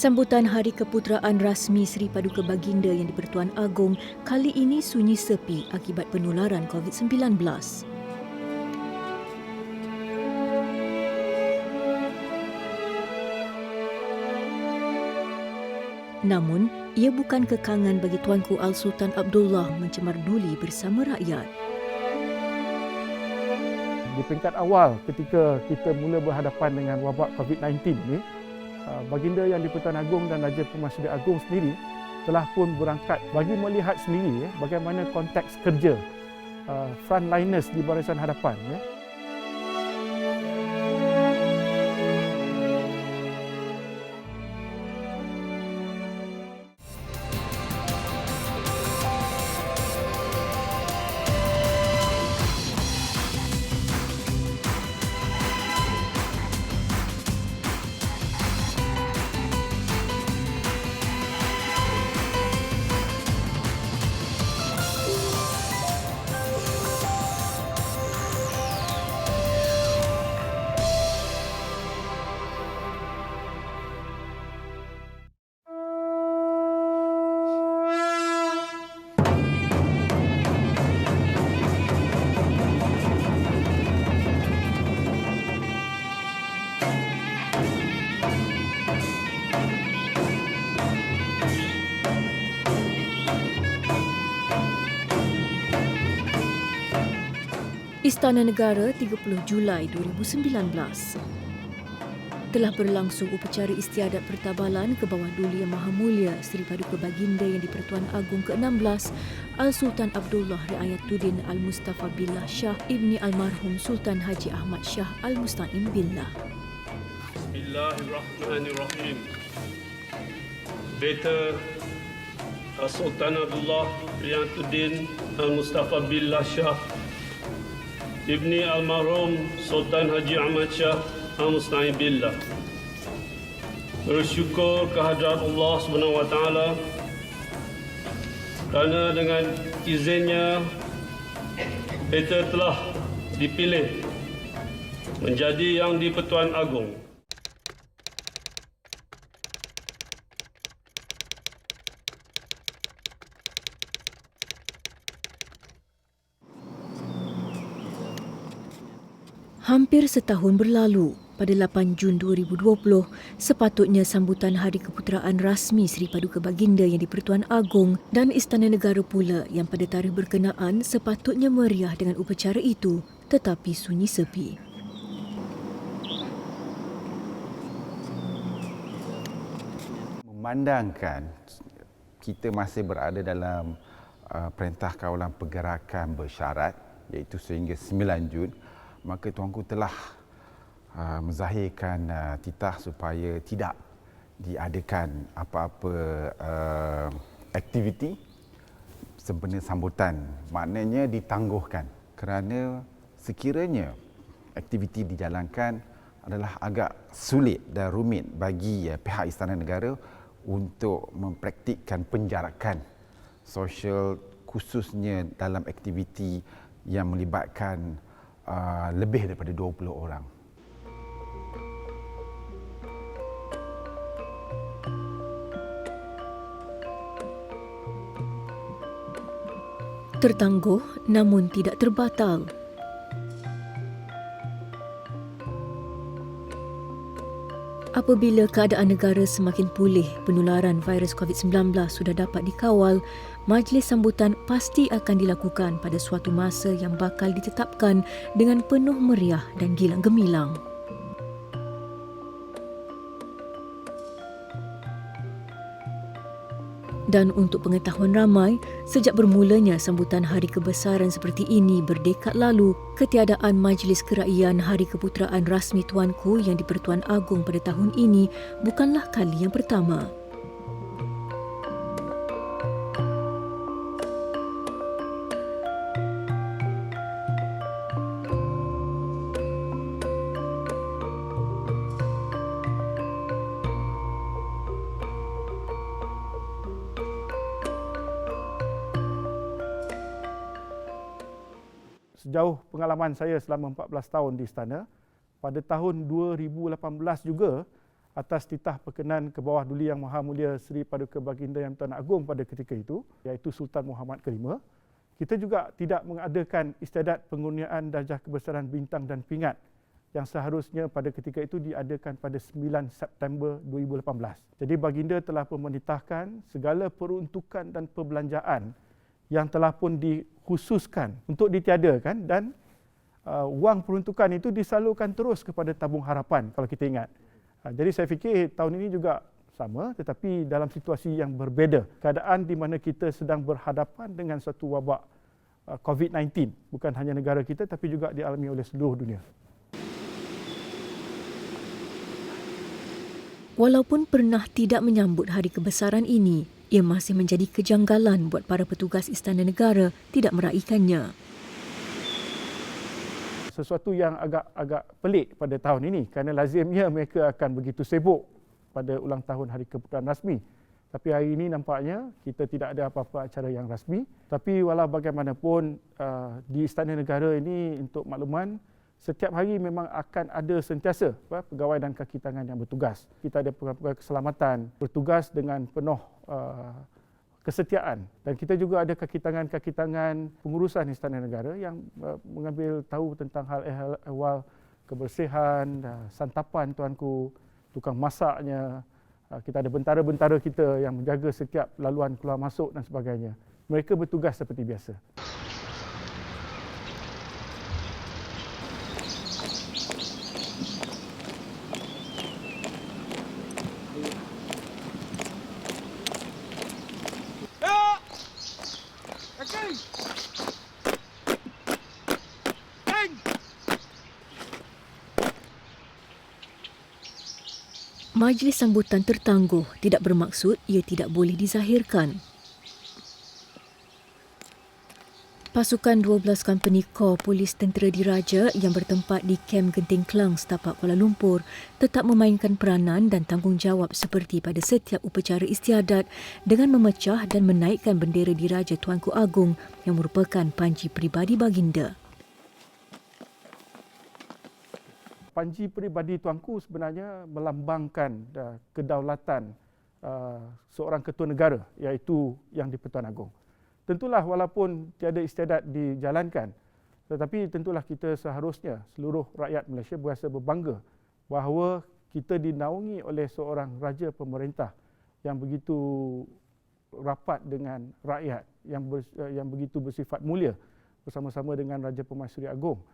Sambutan Hari Keputeraan rasmi Seri Paduka Baginda yang di-Pertuan Agong kali ini sunyi sepi akibat penularan COVID-19. Namun, ia bukan kekangan bagi Tuanku Al-Sultan Abdullah mencemar duli bersama rakyat. Di peringkat awal ketika kita mula berhadapan dengan wabak COVID-19 ni, Baginda yang di-Pertuan Agong dan Raja Pemarsudi Agong sendiri telah pun berangkat bagi melihat sendiri bagaimana konteks kerja frontliners di barisan hadapan. Istana Negara 30 Julai 2019. Telah berlangsung upacara istiadat pertabalan ke bawah duli Yang Maha Mulia Seri Paduka Baginda yang di-Pertuan Agong ke-16 Al-Sultan Abdullah Riayatuddin Al-Mustafa Billah Shah Ibni Almarhum Sultan Haji Ahmad Shah Al-Musta'im Billah. Bismillahirrahmanirrahim. Beta Al-Sultan Abdullah Riayatuddin Al-Mustafa Billah Shah Ibni Almarhum Sultan Haji Ahmad Shah Al-Musta'im Billah bersyukur kehadrat Allah SWT kerana dengan izinnya beta telah dipilih menjadi Yang di-Pertuan Agong. Hampir setahun berlalu, pada 8 Jun 2020, sepatutnya sambutan Hari Keputeraan rasmi Seri Paduka Baginda yang di-Pertuan Agong dan Istana Negara pula yang pada tarikh berkenaan sepatutnya meriah dengan upacara itu, tetapi sunyi sepi. Memandangkan kita masih berada dalam Perintah Kawalan Pergerakan Bersyarat iaitu sehingga 9 Jun, maka Tuanku telah menzahirkan titah supaya tidak diadakan apa-apa aktiviti sempena sambutan. Maknanya ditangguhkan kerana sekiranya aktiviti dijalankan adalah agak sulit dan rumit bagi pihak Istana Negara untuk mempraktikkan penjarakan sosial khususnya dalam aktiviti yang melibatkan lebih daripada 20 orang. Tertangguh namun tidak terbatal. Apabila keadaan negara semakin pulih, penularan virus COVID-19 sudah dapat dikawal, majlis sambutan pasti akan dilakukan pada suatu masa yang bakal ditetapkan dengan penuh meriah dan gilang gemilang. Dan untuk pengetahuan ramai, sejak bermulanya sambutan hari kebesaran seperti ini berdekad lalu, ketiadaan Majlis Keraiyaan Hari Keputeraan rasmi Tuanku yang di-Pertuan Agong pada tahun ini bukanlah kali yang pertama. Sejauh pengalaman saya selama 14 tahun di istana, pada tahun 2018 juga atas titah perkenan ke bawah Duli Yang Maha Mulia Seri Paduka Baginda Yang Tuan Agong pada ketika itu, iaitu Sultan Muhammad ke-5. Kita juga tidak mengadakan istiadat pengurniaan darjah kebesaran bintang dan pingat yang seharusnya pada ketika itu diadakan pada 9 September 2018. Jadi baginda telah memerintahkan segala peruntukan dan perbelanjaan yang telah pun dikhususkan untuk ditiadakan dan wang peruntukan itu disalurkan terus kepada tabung harapan kalau kita ingat. Jadi saya fikir tahun ini juga sama tetapi dalam situasi yang berbeza. Keadaan di mana kita sedang berhadapan dengan satu wabak COVID-19. Bukan hanya negara kita tapi juga dialami oleh seluruh dunia. Walaupun pernah tidak menyambut hari kebesaran ini, ia masih menjadi kejanggalan buat para petugas Istana Negara tidak meraihkannya. Sesuatu yang agak pelik pada tahun ini kerana lazimnya mereka akan begitu sibuk pada ulang tahun Hari Keputusan Rasmi. Tapi hari ini nampaknya kita tidak ada apa-apa acara yang rasmi. Tapi walau bagaimanapun di Istana Negara ini untuk makluman, setiap hari memang akan ada sentiasa pegawai dan kaki tangan yang bertugas. Kita ada pegawai keselamatan bertugas dengan penuh kesetiaan dan kita juga ada kaki tangan pengurusan Istana Negara yang mengambil tahu tentang hal ehwal kebersihan, santapan tuanku, tukang masaknya. Kita ada bentara-bentara kita yang menjaga setiap laluan keluar masuk dan sebagainya. Mereka bertugas seperti biasa. Majlis sambutan tertangguh tidak bermaksud ia tidak boleh dizahirkan. Pasukan 12 company Korps Polis Tentera Diraja yang bertempat di Kem Genting Klang, Setapak Kuala Lumpur tetap memainkan peranan dan tanggungjawab seperti pada setiap upacara istiadat dengan memecah dan menaikkan bendera Diraja Tuanku Agong yang merupakan panji peribadi baginda. Panji peribadi tuanku sebenarnya melambangkan kedaulatan seorang ketua negara iaitu Yang di-Pertuan Agong. Tentulah walaupun tiada istiadat dijalankan tetapi tentulah kita seharusnya seluruh rakyat Malaysia berasa berbangga bahawa kita dinaungi oleh seorang raja pemerintah yang begitu rapat dengan rakyat yang begitu bersifat mulia bersama-sama dengan Raja Pemaisuri Agong.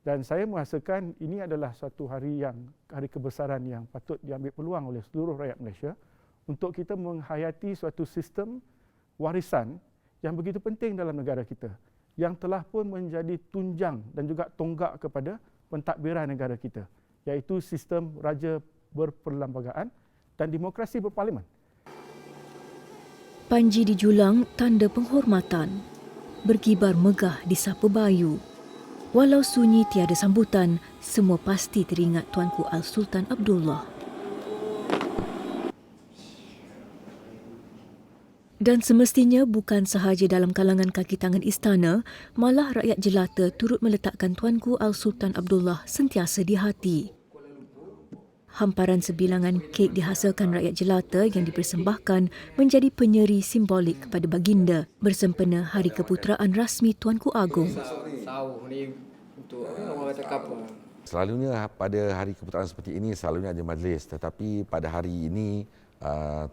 Dan saya merasakan ini adalah satu hari kebesaran yang patut diambil peluang oleh seluruh rakyat Malaysia untuk kita menghayati suatu sistem warisan yang begitu penting dalam negara kita yang telah pun menjadi tunjang dan juga tonggak kepada pentadbiran negara kita, iaitu sistem raja berperlembagaan dan demokrasi berparlimen. Panji dijulang tanda penghormatan, berkibar megah di Sapa Bayu. Walau sunyi tiada sambutan, semua pasti teringat Tuanku Al-Sultan Abdullah. Dan semestinya bukan sahaja dalam kalangan kaki tangan istana, malah rakyat jelata turut meletakkan Tuanku Al-Sultan Abdullah sentiasa di hati. Hamparan sebilangan kek dihasilkan rakyat jelata yang dipersembahkan menjadi penyeri simbolik kepada baginda bersempena Hari Keputeraan Rasmi Tuanku Agong. Selalunya pada hari keputeraan seperti ini selalunya ada majlis, tetapi pada hari ini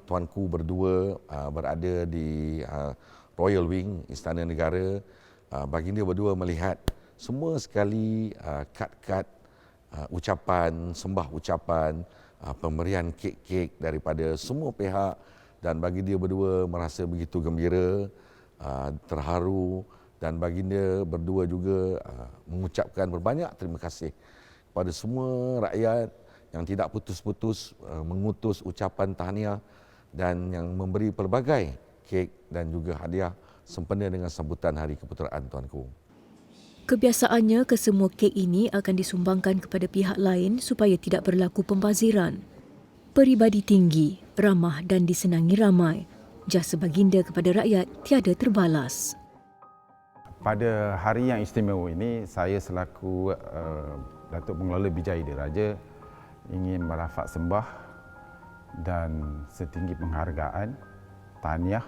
tuanku berdua berada di Royal Wing Istana Negara. Baginda berdua melihat semua sekali kad-kad ucapan, sembah ucapan, pemberian kek-kek daripada semua pihak dan baginda berdua merasa begitu gembira, terharu dan baginda berdua juga mengucapkan berbanyak terima kasih kepada semua rakyat yang tidak putus-putus mengutus ucapan tahniah dan yang memberi pelbagai kek dan juga hadiah sempena dengan sambutan Hari Keputeraan tuanku. Kebiasaannya kesemua kek ini akan disumbangkan kepada pihak lain supaya tidak berlaku pembaziran. Peribadi tinggi, ramah dan disenangi ramai. Jasa baginda kepada rakyat tiada terbalas. Pada hari yang istimewa ini, saya selaku Datuk Pengelola Bijaya Diraja ingin merafak sembah dan setinggi penghargaan tahniah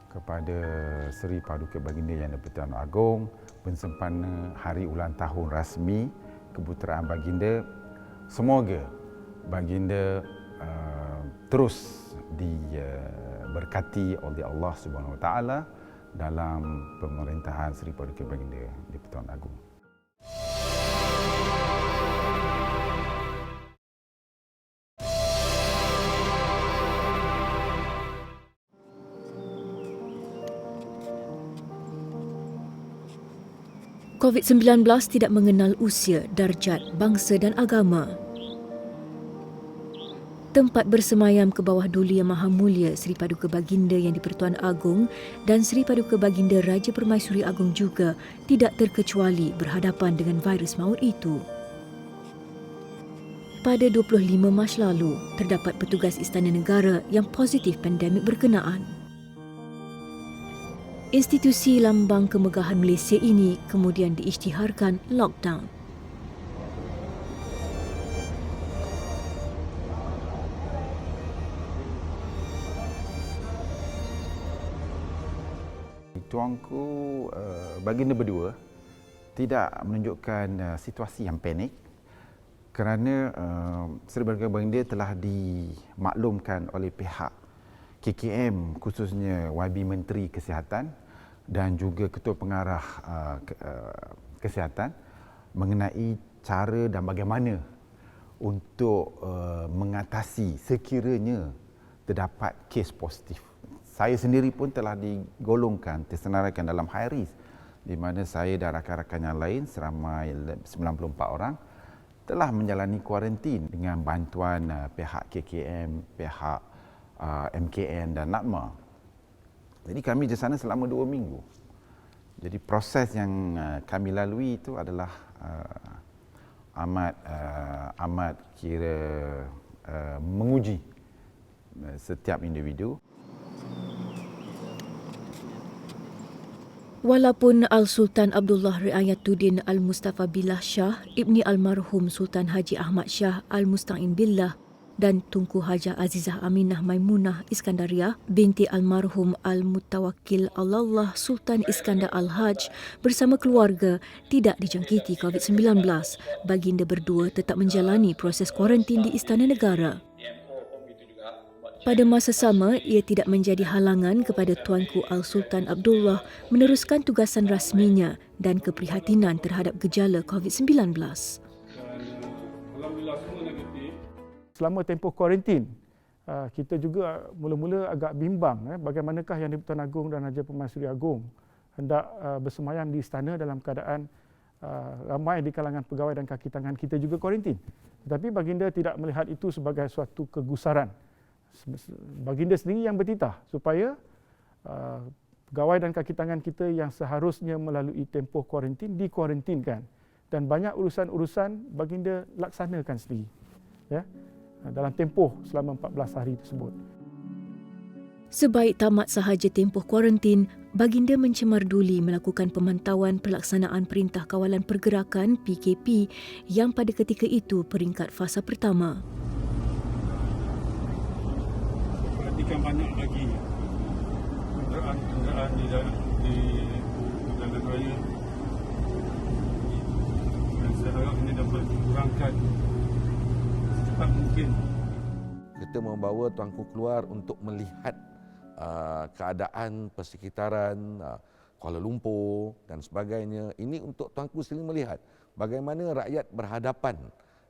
kepada Seri Paduka Baginda Yang di-Pertuan Agong bersempena hari ulang tahun rasmi keputeraan Baginda. Semoga Baginda terus diberkati oleh Allah Subhanahu Wa Taala dalam pemerintahan Seri Paduka Baginda di-Pertuan Agong. COVID-19 tidak mengenal usia, darjat, bangsa dan agama. Tempat bersemayam ke bawah duli Yang Maha Mulia Seri Paduka Baginda Yang di-Pertuan Agong dan Seri Paduka Baginda Raja Permaisuri Agong juga tidak terkecuali berhadapan dengan virus maut itu. Pada 25 Mac lalu, terdapat petugas Istana Negara yang positif pandemik berkenaan. Institusi lambang kemegahan Malaysia ini kemudian diisytiharkan lockdown. Tuanku Baginda berdua tidak menunjukkan situasi yang panik kerana Seri Paduka Baginda telah dimaklumkan oleh pihak KKM, khususnya YB Menteri Kesihatan dan juga Ketua Pengarah Kesihatan mengenai cara dan bagaimana untuk mengatasi sekiranya terdapat kes positif. Saya sendiri pun telah digolongkan, tersenaraikan dalam high risk, di mana saya dan rakan-rakan yang lain seramai 94 orang telah menjalani kuarantin dengan bantuan pihak KKM, pihak MKN dan NATMA. Jadi kami di sana selama 2 minggu. Jadi proses yang kami lalui itu adalah amat menguji setiap individu. Walaupun Al-Sultan Abdullah Riayatuddin Al-Mustafa Billah Shah, Ibni Almarhum Sultan Haji Ahmad Shah Al-Musta'in Billah dan Tunku Hajah Azizah Aminah Maimunah Iskandariah binti Almarhum Al-Mutawakkil Allah Sultan Iskandar Al-Haj bersama keluarga tidak dijangkiti COVID-19, baginda berdua tetap menjalani proses kuarantin di Istana Negara. Pada masa sama, ia tidak menjadi halangan kepada Tuanku Al-Sultan Abdullah meneruskan tugasan rasminya dan keprihatinan terhadap gejala COVID-19. Alhamdulillah semua negatif. Selama tempoh kuarantin, kita juga mula-mula agak bimbang bagaimanakah Yang di-Pertuan Agong dan Raja Permaisuri Agong hendak bersemayam di istana dalam keadaan ramai di kalangan pegawai dan kaki tangan kita juga kuarantin. Tetapi baginda tidak melihat itu sebagai suatu kegusaran. Baginda sendiri yang bertitah supaya pegawai dan kaki tangan kita yang seharusnya melalui tempoh kuarantin dikuarantinkan, dan banyak urusan-urusan baginda laksanakan sendiri ya dalam tempoh selama 14 hari tersebut. Sebaik tamat sahaja tempoh kuarantin, baginda mencemarduli melakukan pemantauan pelaksanaan Perintah Kawalan Pergerakan PKP yang pada ketika itu peringkat fasa pertama. Perhatikan banyak lagi kenderaan di jalan raya, dan saya harap ini dapat dikurangkan secepat mungkin. Kita membawa tuanku keluar untuk melihat keadaan persekitaran Kuala Lumpur dan sebagainya. Ini untuk tuanku sendiri melihat bagaimana rakyat berhadapan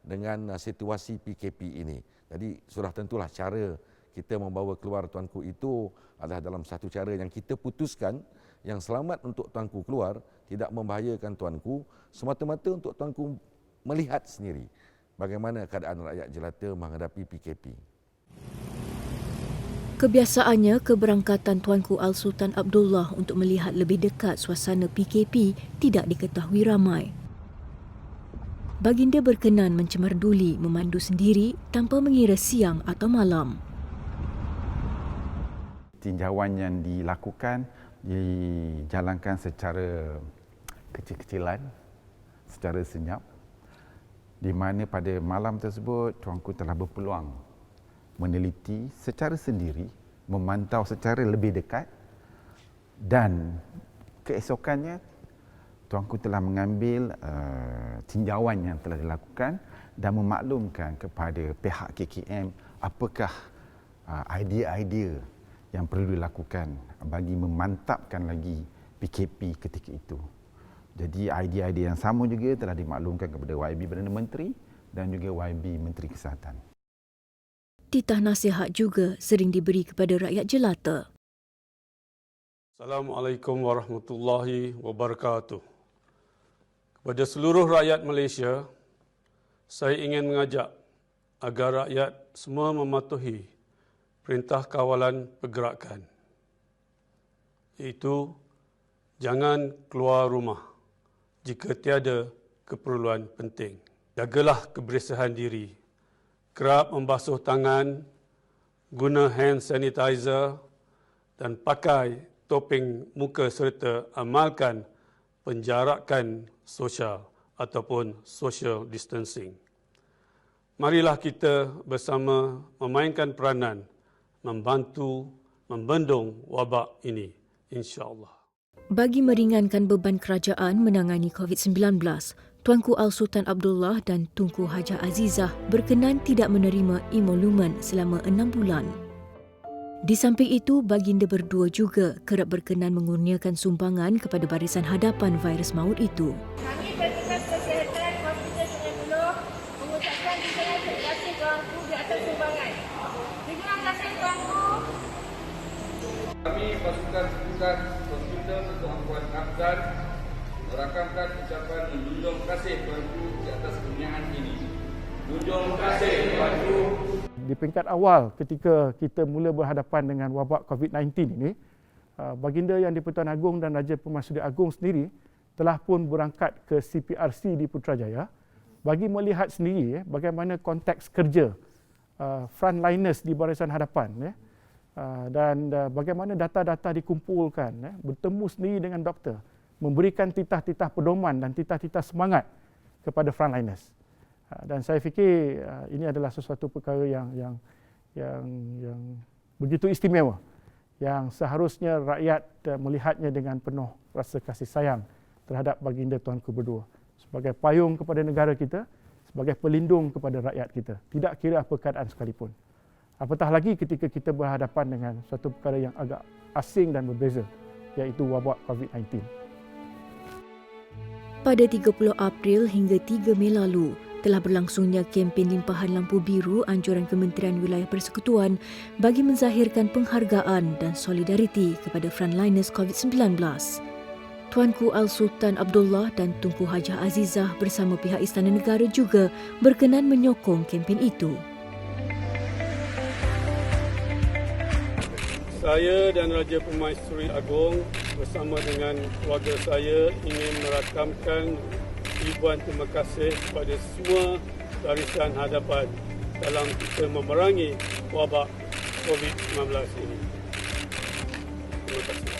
dengan situasi PKP ini. Jadi sudah tentulah cara kita membawa keluar tuanku itu adalah dalam satu cara yang kita putuskan yang selamat untuk tuanku keluar, tidak membahayakan tuanku, semata-mata untuk tuanku melihat sendiri bagaimana keadaan rakyat jelata menghadapi PKP. Kebiasaannya, keberangkatan Tuanku Al-Sultan Abdullah untuk melihat lebih dekat suasana PKP tidak diketahui ramai. Baginda berkenan mencemarduli memandu sendiri tanpa mengira siang atau malam. Tinjauan yang dilakukan dijalankan secara kecil-kecilan, secara senyap, di mana pada malam tersebut tuanku telah berpeluang meneliti secara sendiri, memantau secara lebih dekat, dan keesokannya Tuanku telah mengambil tinjauan yang telah dilakukan dan memaklumkan kepada pihak KKM apakah idea-idea yang perlu dilakukan bagi memantapkan lagi PKP ketika itu. Jadi idea-idea yang sama juga telah dimaklumkan kepada YB Perdana Menteri dan juga YB Menteri Kesihatan. Titah nasihat juga sering diberi kepada rakyat jelata. Assalamualaikum warahmatullahi wabarakatuh. Kepada seluruh rakyat Malaysia, saya ingin mengajak agar rakyat semua mematuhi perintah kawalan pergerakan, iaitu jangan keluar rumah jika tiada keperluan penting. Jagalah kebersihan diri, kerap membasuh tangan, guna hand sanitizer dan pakai topeng muka serta amalkan penjarakan sosial ataupun social distancing. Marilah kita bersama memainkan peranan membantu membendung wabak ini, insya-Allah. Bagi meringankan beban kerajaan menangani COVID-19, Tuanku Al-Sultan Abdullah dan Tunku Hajah Azizah berkenan tidak menerima emolumen selama 6 bulan. Di samping itu, baginda berdua juga kerap berkenan mengurniakan sumbangan kepada barisan hadapan virus maut itu. Kami Petugas Kesihatan Hospital Sungai Buloh mengucapkan ribuan terima kasih Tuanku di atas sumbangan. Terima kasih Tuanku. Kami pasukan petugas Hospital Tuan Abdan merakamkan ucapan menjunjung kasih Tuanku di atas kurniaan ini. Junjung kasih Tuanku. Di peringkat awal ketika kita mula berhadapan dengan wabak COVID-19 ini, baginda yang di-Pertuan Agong dan Raja Pemaisuri Agong sendiri telah pun berangkat ke CPRC di Putrajaya bagi melihat sendiri bagaimana konteks kerja frontliners di barisan hadapan dan bagaimana data-data dikumpulkan, bertemu sendiri dengan doktor, memberikan titah-titah pedoman dan titah-titah semangat kepada frontliners. Dan saya fikir ini adalah sesuatu perkara yang begitu istimewa, yang seharusnya rakyat melihatnya dengan penuh rasa kasih sayang terhadap baginda Tuanku berdua sebagai payung kepada negara kita, sebagai pelindung kepada rakyat kita, tidak kira apa keadaan sekalipun. Apatah lagi ketika kita berhadapan dengan suatu perkara yang agak asing dan berbeza, iaitu wabak COVID-19. Pada 30 April hingga 3 Mei lalu, telah berlangsungnya kempen limpahan lampu biru anjuran Kementerian Wilayah Persekutuan bagi menzahirkan penghargaan dan solidariti kepada frontliners COVID-19. Tuanku Al-Sultan Abdullah dan Tunku Hajah Azizah bersama pihak Istana Negara juga berkenan menyokong kempen itu. Saya dan Raja Pemaisuri Agong bersama dengan keluarga saya ingin merakamkan ribuan terima kasih kepada semua barisan hadapan dalam kita memerangi wabak COVID-19 ini. Terima kasih.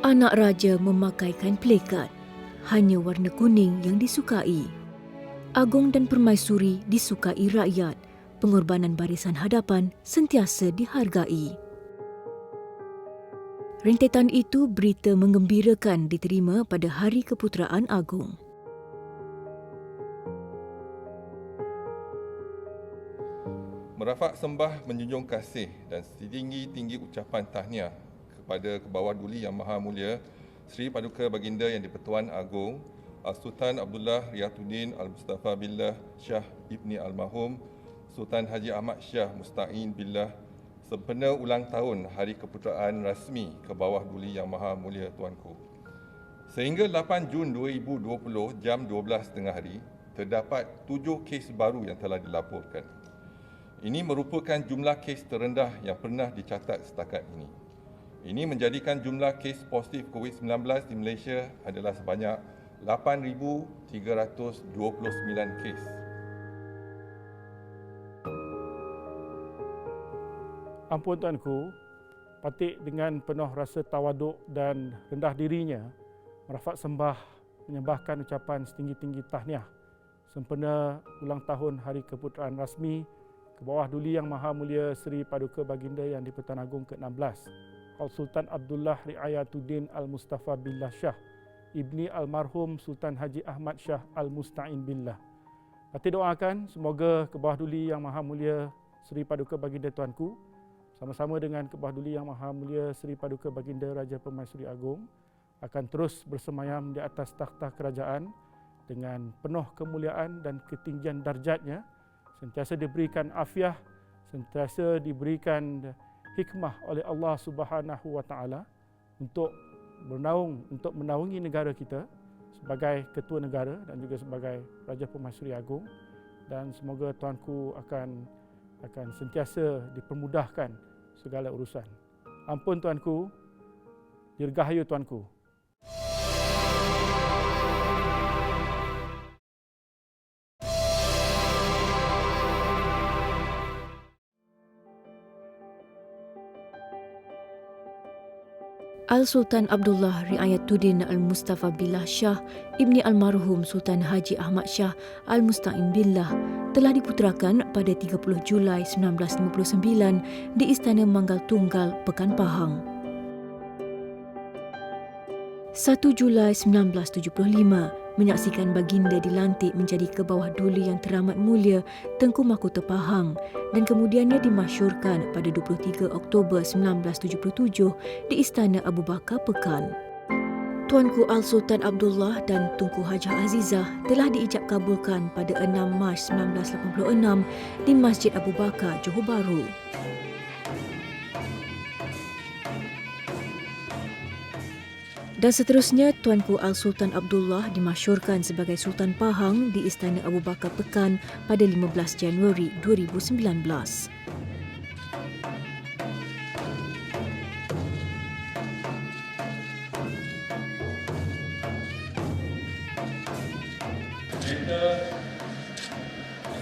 Anak raja memakaikan plekat, hanya warna kuning yang disukai. Agong dan Permaisuri disukai rakyat, pengorbanan barisan hadapan sentiasa dihargai. Rentetan itu berita menggembirakan diterima pada Hari Keputeraan Agong. Merafak sembah menjunjung kasih dan setinggi-tinggi ucapan tahniah kepada Kebawah Duli Yang Maha Mulia Sri Paduka Baginda Yang di-Pertuan Agong Sultan Abdullah Riyatuddin Al-Mustafa Billah Shah Ibni Almarhum Sultan Haji Ahmad Shah Musta'in Billah sempena ulang tahun Hari Keputeraan Rasmi ke bawah Duli Yang Maha Mulia Tuanku. Sehingga 8 Jun 2020 jam 12 tengah hari, terdapat 7 kes baru yang telah dilaporkan. Ini merupakan jumlah kes terendah yang pernah dicatat setakat ini. Ini menjadikan jumlah kes positif COVID-19 di Malaysia adalah sebanyak 8,329 kes. Ampun Tuanku, Patik dengan penuh rasa tawaduk dan rendah dirinya merafak sembah menyembahkan ucapan setinggi-tinggi tahniah sempena ulang tahun Hari Keputeraan Rasmi ke bawah Duli Yang Maha Mulia Seri Paduka Baginda Yang di-Pertuan Agong ke-16, Sultan Abdullah Riayatuddin Al-Mustafa Billah Shah, Ibni Almarhum Sultan Haji Ahmad Shah Al-Musta'in Billah. Patik doakan semoga ke bawah Duli Yang Maha Mulia Seri Paduka Baginda Tuanku sama-sama dengan ke bawah Duli Yang Maha Mulia Seri Paduka Baginda Raja Permaisuri Agong akan terus bersemayam di atas takhta kerajaan dengan penuh kemuliaan dan ketinggian darjatnya, sentiasa diberikan afiah, sentiasa diberikan hikmah oleh Allah Subhanahu wa taala untuk menaungi negara kita sebagai ketua negara dan juga sebagai Raja Permaisuri Agong, dan semoga Tuanku akan sentiasa dipermudahkan segala urusan. Ampun Tuanku, dirgahayu Tuanku. Al-Sultan Abdullah Riayatuddin Al-Mustafa Billah Shah, Ibni Almarhum Sultan Haji Ahmad Shah Al-Musta'in Billah telah diputerakan pada 30 Julai 1959 di Istana Manggal Tunggal, Pekan Pahang. 1 Julai 1975 menyaksikan baginda dilantik menjadi ke bawah Duli Yang Teramat Mulia Tengku Mahkota Pahang dan kemudiannya dimasyurkan pada 23 Oktober 1977 di Istana Abu Bakar Pekan. Tuanku Al-Sultan Abdullah dan Tunku Hajah Azizah telah diijab kabulkan pada 6 Mac 1986 di Masjid Abu Bakar, Johor Bahru. Dan seterusnya, Tuanku Al-Sultan Abdullah dimasyurkan sebagai Sultan Pahang di Istana Abu Bakar Pekan pada 15 Januari 2019.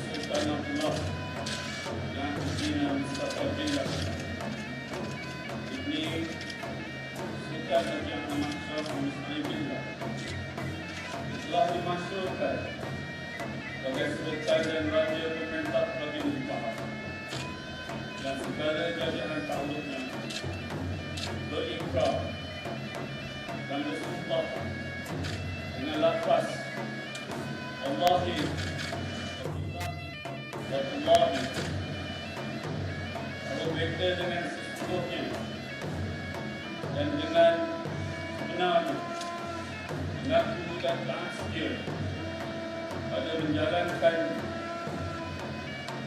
Sultan Abdullah dan Ibni Mustafa Billah, Ibni Sultan Haji Ahmad Shah Al-Musta'in Billah telah dimasyurkan sebagai Sultan dan Raja Pemerintah Baginda Pahang dan segala jajaran takluknya berikrar dan bersumpah dengan lafaz Allahi Wallahi, kalau mereka dengan sesungguhnya dan dengan sebenarnya mengaku dan taat setia pada menjalankan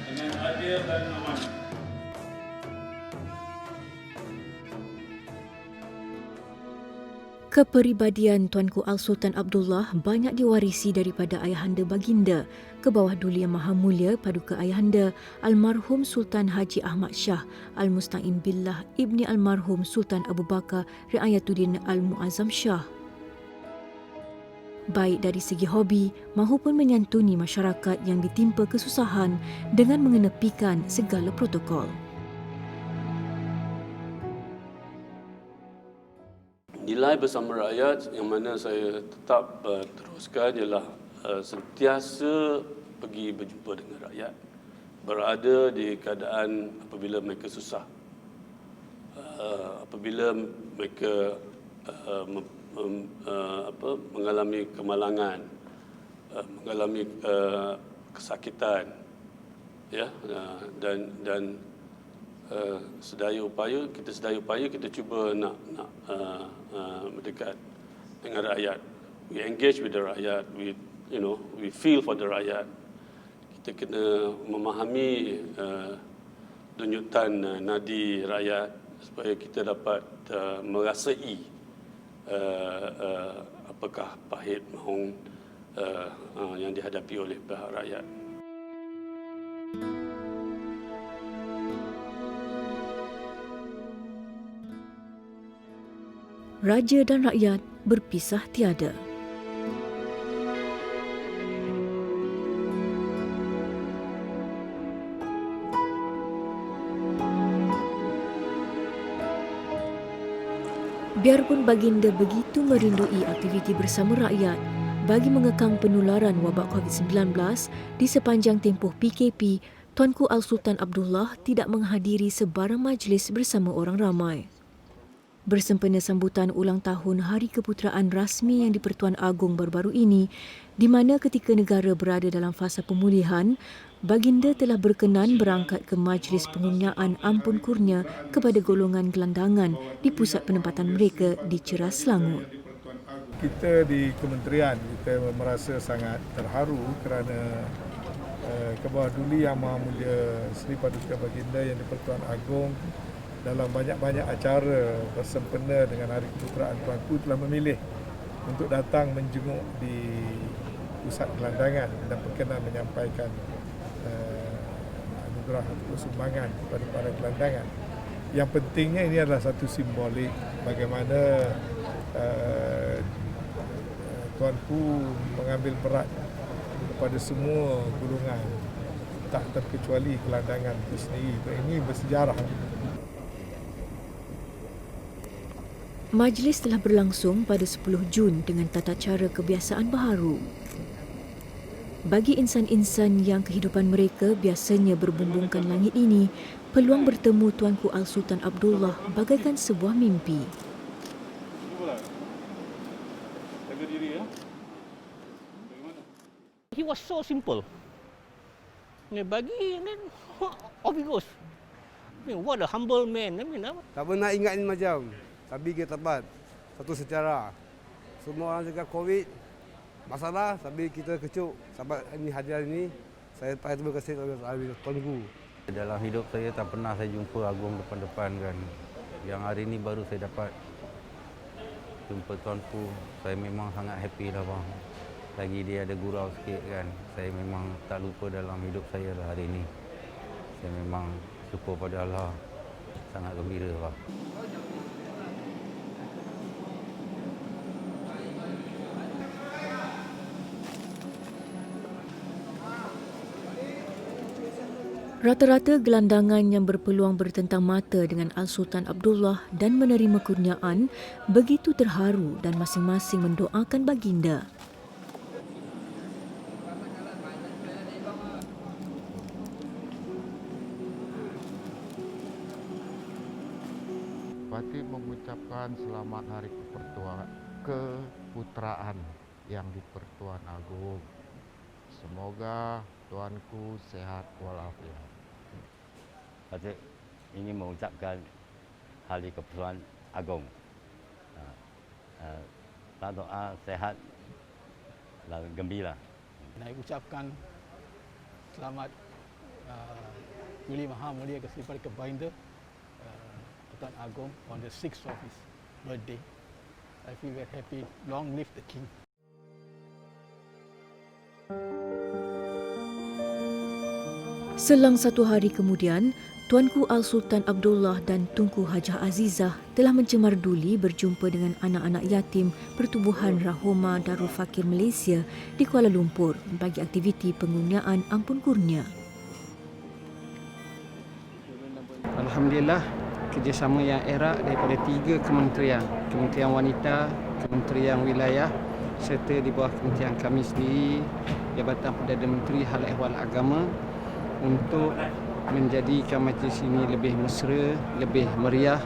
dengan adil dan amanah. Kepribadian Tuanku Al-Sultan Abdullah banyak diwarisi daripada ayahanda baginda ke bawah Duli Yang Maha Mulia Paduka Ayahanda Almarhum Sultan Haji Ahmad Shah Al-Musta'in Billah, Ibni Almarhum Sultan Abu Bakar Riayatuddin Al-Muazzam Shah. Baik dari segi hobi maupun menyantuni masyarakat yang ditimpa kesusahan dengan mengenepikan segala protokol. Nilai bersama rakyat yang mana saya tetap teruskan ialah sentiasa pergi berjumpa dengan rakyat, berada di keadaan apabila mereka susah, apabila mereka mengalami kemalangan, mengalami kesakitan, ya, dan sedaya upaya kita cuba nak mendekat dengan rakyat. We engage with the rakyat, we feel for the rakyat. Kita kena memahami denyutan nadi rakyat supaya kita dapat merasai apakah pahit maung yang dihadapi oleh pihak rakyat. Raja dan rakyat berpisah tiada. Biarpun baginda begitu merindui aktiviti bersama rakyat bagi mengekang penularan wabak COVID-19 di sepanjang tempoh PKP, Tuanku Al-Sultan Abdullah tidak menghadiri sebarang majlis bersama orang ramai. Bersempena sambutan ulang tahun Hari Keputeraan rasmi yang di-Pertuan Agong baru-baru ini, di mana ketika negara berada dalam fasa pemulihan, baginda telah berkenan berangkat ke majlis pengunyaan ampun kurnia kepada golongan gelandangan di pusat penempatan mereka di Ceras, Selangor. Kita di kementerian kita merasa sangat terharu kerana Kebawah Duli Yang Maha Mulia Seri Paduka Baginda Yang di-Pertuan Agong dalam banyak-banyak acara bersempena dengan Hari Keputeraan Tuanku telah memilih untuk datang menjenguk di pusat gelandangan dan berkenan menyampaikan anugerah atau sumbangan kepada para gelandangan. Yang pentingnya ini adalah satu simbolik bagaimana Tuanku mengambil berat kepada semua golongan, tak terkecuali gelandangan itu sendiri. Ini bersejarah. Majlis telah berlangsung pada 10 Jun dengan tata cara kebiasaan baharu. Bagi insan-insan yang kehidupan mereka biasanya berbumbungkan langit ini, peluang bertemu Tuanku Al-Sultan Abdullah bagaikan sebuah mimpi. He was so simple. Bagi, and then off he goes. What a humble man. Tak pernah ingat ini macam. Tapi kita tepat satu secara. Semua orang cakap COVID masalah, tapi kita kecuk sampai ini hadir ini. Saya terima kasih kepada Tuanku. Dalam hidup saya tak pernah saya jumpa Agong depan-depan kan. Yang hari ini baru saya dapat jumpa Tuanku. Saya memang sangat happy lah bang. Lagi dia ada gurau sikit kan. Saya memang tak lupa dalam hidup saya lah hari ini. Saya memang syukur pada Allah. Sangat gembira bang. Rata-rata gelandangan yang berpeluang bertentang mata dengan Al-Sultan Abdullah dan menerima kurniaan begitu terharu dan masing-masing mendoakan baginda. Batik mengucapkan selamat Hari Keputeraan yang di-Pertuan Agong. Semoga Tuanku sehat walafiat. Batik ingin mengucapkan Hari Keputeraan Agong. Doa sehat dan gembira. Saya ucapkan selamat Duli Maha Mulia Seri Paduka Baginda Pertuan Agong on the 6th of his birthday. I feel very happy. Long live the King. Selang 1 hari kemudian, Tuanku Al-Sultan Abdullah dan Tunku Hajah Azizah telah mencemar duli berjumpa dengan anak-anak yatim Pertubuhan Rahoma Darul Fakir Malaysia di Kuala Lumpur bagi aktiviti pengunyaan ampun kurnia. Alhamdulillah, kerjasama yang erat daripada 3 kementerian, Kementerian Wanita, Kementerian Wilayah serta di bawah kementerian kami sendiri, Jabatan Perdana Menteri Hal Ehwal Agama, untuk menjadikan majlis ini lebih mesra, lebih meriah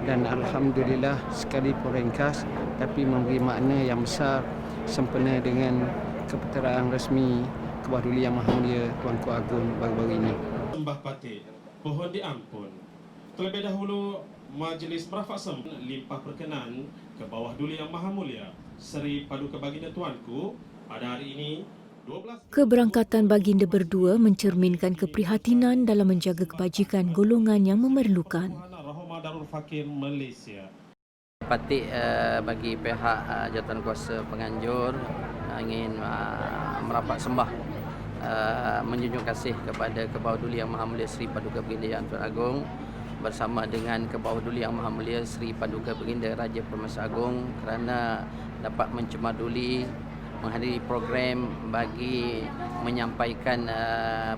dan alhamdulillah sekalipun ringkas tapi memberi makna yang besar sempena dengan keputeraan rasmi Kebawah Duli Yang Maha Mulia Tuanku Agong baru-baru ini. Sembah batik, pohon diampun. Terlebih dahulu majlis berafaksem limpah perkenan Kebawah Duli Yang Maha Mulia Seri Paduka Baginda Tuanku pada hari ini Keberangkatan baginda berdua mencerminkan keprihatinan dalam menjaga kebajikan golongan yang memerlukan. Rahmah Darul Fakir Malaysia. Patik bagi pihak jawatankuasa penganjur ingin merapat sembah menjunjung kasih kepada Kebawah Duli Yang Maha Mulia Seri Paduka Baginda Yang Tuan Agong bersama dengan Kebawah Duli Yang Maha Mulia Seri Paduka Baginda Raja Permasa Agong kerana dapat mencemaduli menghadiri program bagi menyampaikan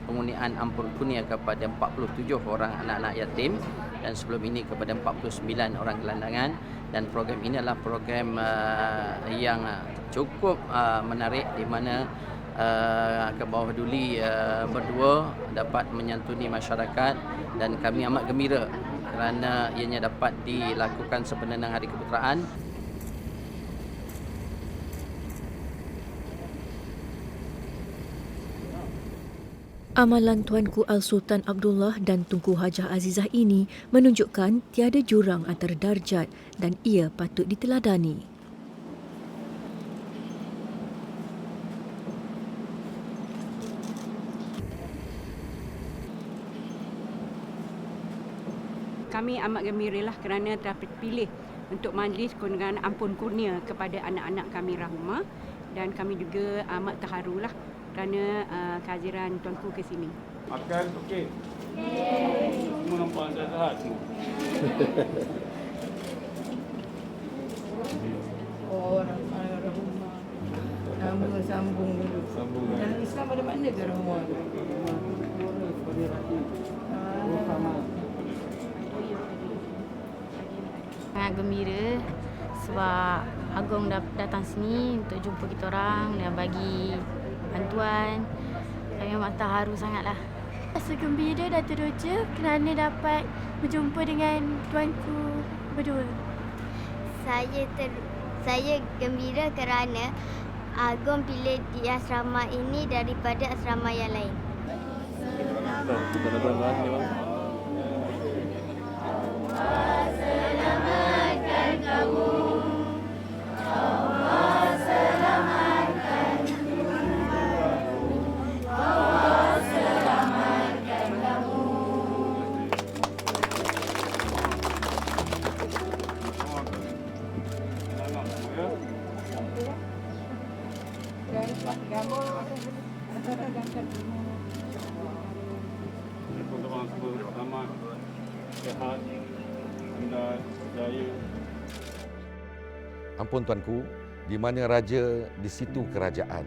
penghunian ampun kurnia kepada 47 orang anak-anak yatim dan sebelum ini kepada 49 orang gelandangan, dan program ini adalah program yang cukup menarik di mana Kebawah Duli berdua dapat menyantuni masyarakat, dan kami amat gembira kerana ianya dapat dilakukan sebenarnya Hari Keputeraan. Amalan Tuanku Al-Sultan Abdullah dan Tunku Hajah Azizah ini menunjukkan tiada jurang antara darjat dan ia patut diteladani. Kami amat gembiralah kerana telah terpilih untuk majlis kunjungan ampun kurnia kepada anak-anak kami rahmah, dan kami juga amat terharulah kerana kehadiran tuanku ke sini. Makan okey. Semua nampak sihat semua. Oh, rahmah. Nama sambung dulu. Sambung. Dan Islam ada makna ke rahmah? Sangat gembira sebab Agong datang sini untuk jumpa kita orang dan bagi bantuan. Kami memang terharu sangatlah. Rasa gembira dan teruja kerana dapat berjumpa dengan tuanku berdua. Saya gembira kerana Agong pilih di asrama ini daripada asrama yang lain. Selamatkan kamu. Allah selamatkan kamu. Allah selamatkan kamu. Selamat, sehat, anda jaya. Ampun tuanku, di mana raja di situ kerajaan.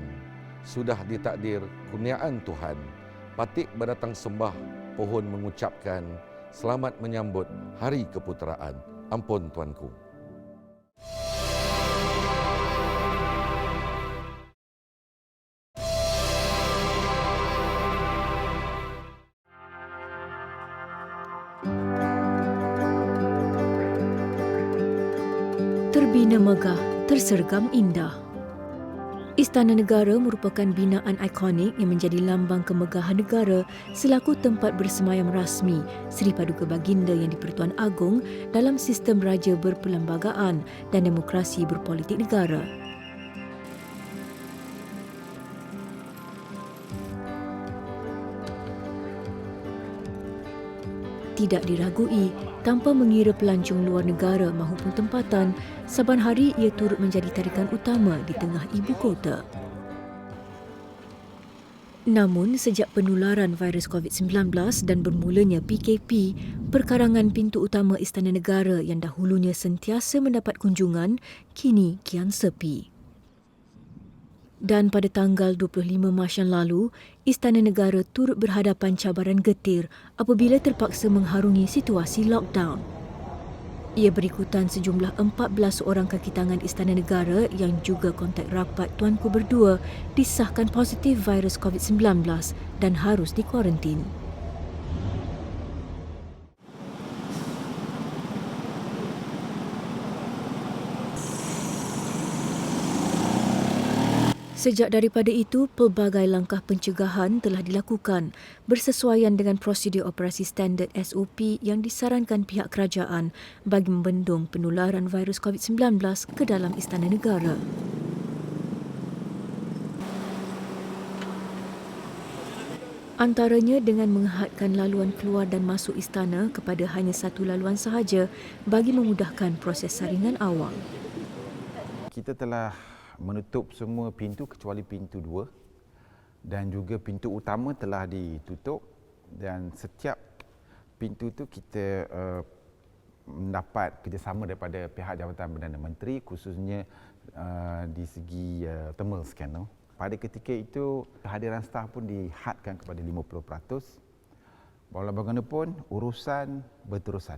Sudah ditakdir kurniaan Tuhan. Patik berdatang sembah, pohon mengucapkan selamat menyambut Hari Keputeraan. Ampun tuanku. Terbina megah, tersergam indah. Istana Negara merupakan binaan ikonik yang menjadi lambang kemegahan negara selaku tempat bersemayam rasmi Seri Paduka Baginda Yang di-Pertuan Agong dalam sistem raja berperlembagaan dan demokrasi berpolitik negara. Tidak diragui, tanpa mengira pelancong luar negara maupun tempatan, saban hari ia turut menjadi tarikan utama di tengah ibu kota. Namun, sejak penularan virus COVID-19 dan bermulanya PKP, perkarangan pintu utama Istana Negara yang dahulunya sentiasa mendapat kunjungan, kini kian sepi. Dan pada tanggal 25 Mac yang lalu, Istana Negara turut berhadapan cabaran getir apabila terpaksa mengharungi situasi lockdown. Ia berikutan sejumlah 14 orang kaki tangan Istana Negara yang juga kontak rapat tuanku berdua disahkan positif virus COVID-19 dan harus dikuarantin. Sejak daripada itu, pelbagai langkah pencegahan telah dilakukan bersesuaian dengan prosedur operasi standard SOP yang disarankan pihak kerajaan bagi membendung penularan virus COVID-19 ke dalam Istana Negara. Antaranya dengan menghadkan laluan keluar dan masuk istana kepada hanya satu laluan sahaja bagi memudahkan proses saringan awal. Kita telah menutup semua pintu kecuali pintu 2 dan juga pintu utama telah ditutup, dan setiap pintu itu kita mendapat kerjasama daripada pihak Jabatan Perdana Menteri, khususnya di segi thermal scanner. Pada ketika itu, kehadiran staf pun dihadkan kepada 50%. Walau bagaimanapun, urusan berterusan.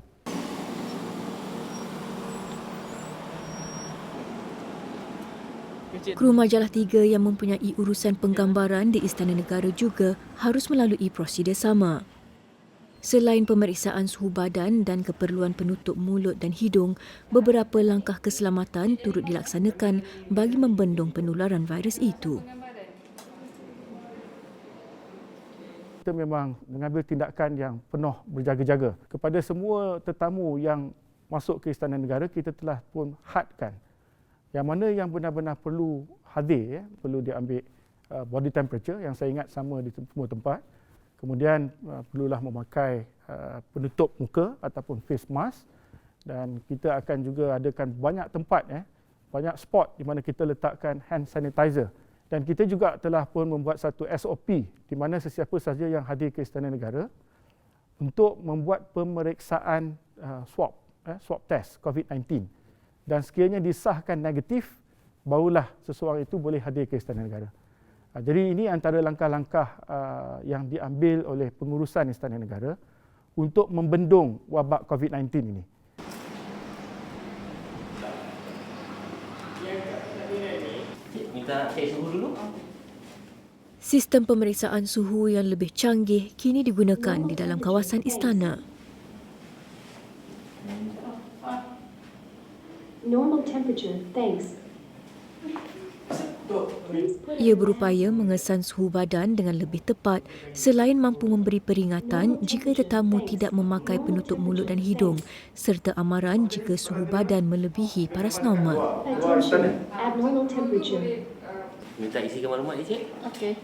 Kru Majalah 3 yang mempunyai urusan penggambaran di Istana Negara juga harus melalui prosedur sama. Selain pemeriksaan suhu badan dan keperluan penutup mulut dan hidung, beberapa langkah keselamatan turut dilaksanakan bagi membendung penularan virus itu. Kita memang mengambil tindakan yang penuh berjaga-jaga. Kepada semua tetamu yang masuk ke Istana Negara, kita telah pun hadkan yang mana yang benar-benar perlu hadir, perlu diambil body temperature yang saya ingat sama di semua tempat. Kemudian perlulah memakai penutup muka ataupun face mask, dan kita akan juga adakan banyak tempat, banyak spot di mana kita letakkan hand sanitizer. Dan kita juga telah pun membuat satu SOP di mana sesiapa sahaja yang hadir ke Istana Negara untuk membuat pemeriksaan swab test COVID-19. Dan sekiranya disahkan negatif, barulah seseorang itu boleh hadir ke Istana Negara. Jadi ini antara langkah-langkah yang diambil oleh pengurusan Istana Negara untuk membendung wabak COVID-19 ini. Minta cek suhu dulu. Sistem pemeriksaan suhu yang lebih canggih kini digunakan di dalam kawasan istana. Normal temperature, thanks. Ia berupaya mengesan suhu badan dengan lebih tepat selain mampu memberi peringatan jika tetamu tidak memakai penutup mulut dan hidung serta amaran jika suhu badan melebihi paras normal. Attention, abnormal temperature. Minta isi maklumat, Encik. Okay.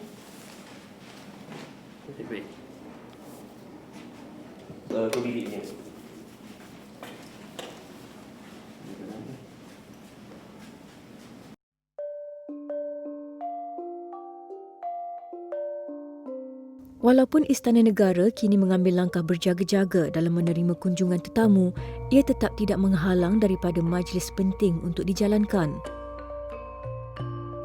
Baik. Ke biliknya. Walaupun Istana Negara kini mengambil langkah berjaga-jaga dalam menerima kunjungan tetamu, ia tetap tidak menghalang daripada majlis penting untuk dijalankan.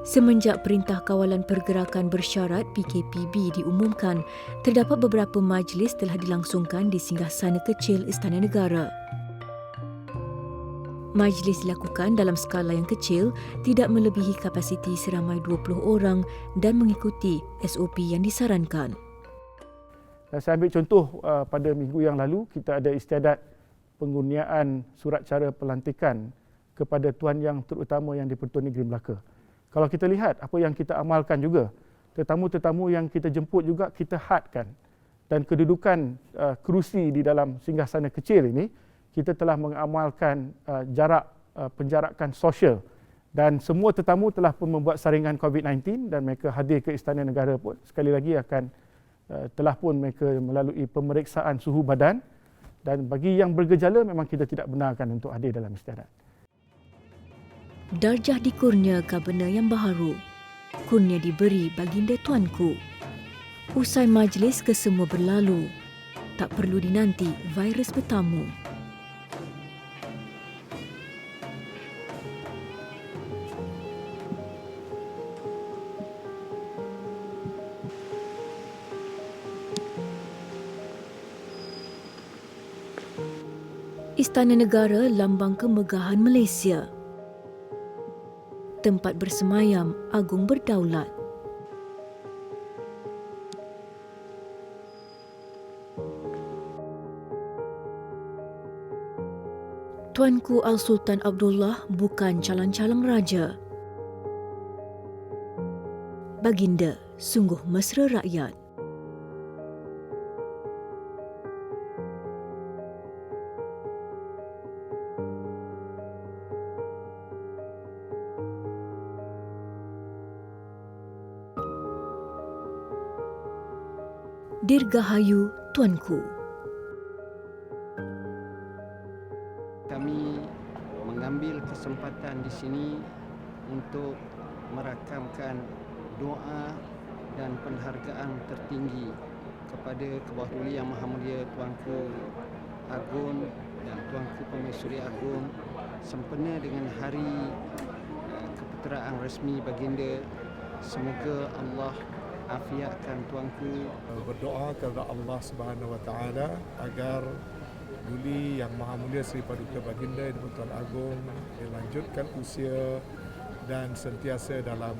Semenjak Perintah Kawalan Pergerakan Bersyarat PKPB diumumkan, terdapat beberapa majlis telah dilangsungkan di singgahsana kecil Istana Negara. Majlis dilakukan dalam skala yang kecil, tidak melebihi kapasiti seramai 20 orang dan mengikuti SOP yang disarankan. Saya ambil contoh pada minggu yang lalu, kita ada istiadat pengurniaan surat cara pelantikan kepada Tuan Yang Terutama Yang di-Pertuan Negeri Melaka. Kalau kita lihat apa yang kita amalkan juga, tetamu-tetamu yang kita jemput juga kita hadkan. Dan kedudukan kerusi di dalam singgahsana kecil ini, kita telah mengamalkan penjarakan sosial. Dan semua tetamu telah pun membuat saringan COVID-19 dan mereka hadir ke Istana Negara pun sekali lagi telah pun mereka melalui pemeriksaan suhu badan, dan bagi yang bergejala memang kita tidak benarkan untuk hadir dalam istiadat. Darjah dikurnia Gabenor yang baharu. Kurnia diberi baginda tuanku. Usai majlis kesemua berlalu, tak perlu dinanti virus bertamu. Istana Negara lambang kemegahan Malaysia. Tempat bersemayam agung berdaulat. Tuanku Al-Sultan Abdullah bukan calon-calon raja. Baginda sungguh mesra rakyat. Dirgahayu Tuanku. Kami mengambil kesempatan di sini untuk merakamkan doa dan penghargaan tertinggi kepada Kebawah Duli Yang Maha Mulia Tuanku Agong dan Tuanku Permaisuri Agong sempena dengan hari keputeraan rasmi baginda. Semoga Allah afiatkan tuanku. Berdoa kepada Allah Subhanahu Wa Taala agar Duli Yang Maha Mulia Seri Paduka Baginda Tuan Agong dilanjutkan usia dan sentiasa dalam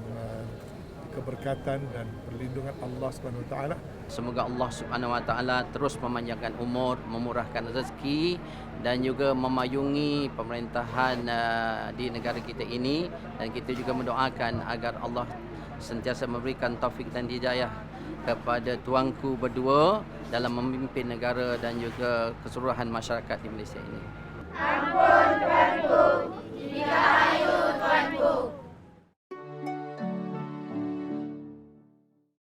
keberkatan dan perlindungan Allah Subhanahu Wa Taala. Semoga Allah Subhanahu Wa Taala terus memanjangkan umur, memurahkan rezeki dan juga memayungi pemerintahan di negara kita ini, dan kita juga mendoakan agar Allah sentiasa memberikan taufik dan hidayah kepada tuanku berdua dalam memimpin negara dan juga keseluruhan masyarakat di Malaysia ini. Ampun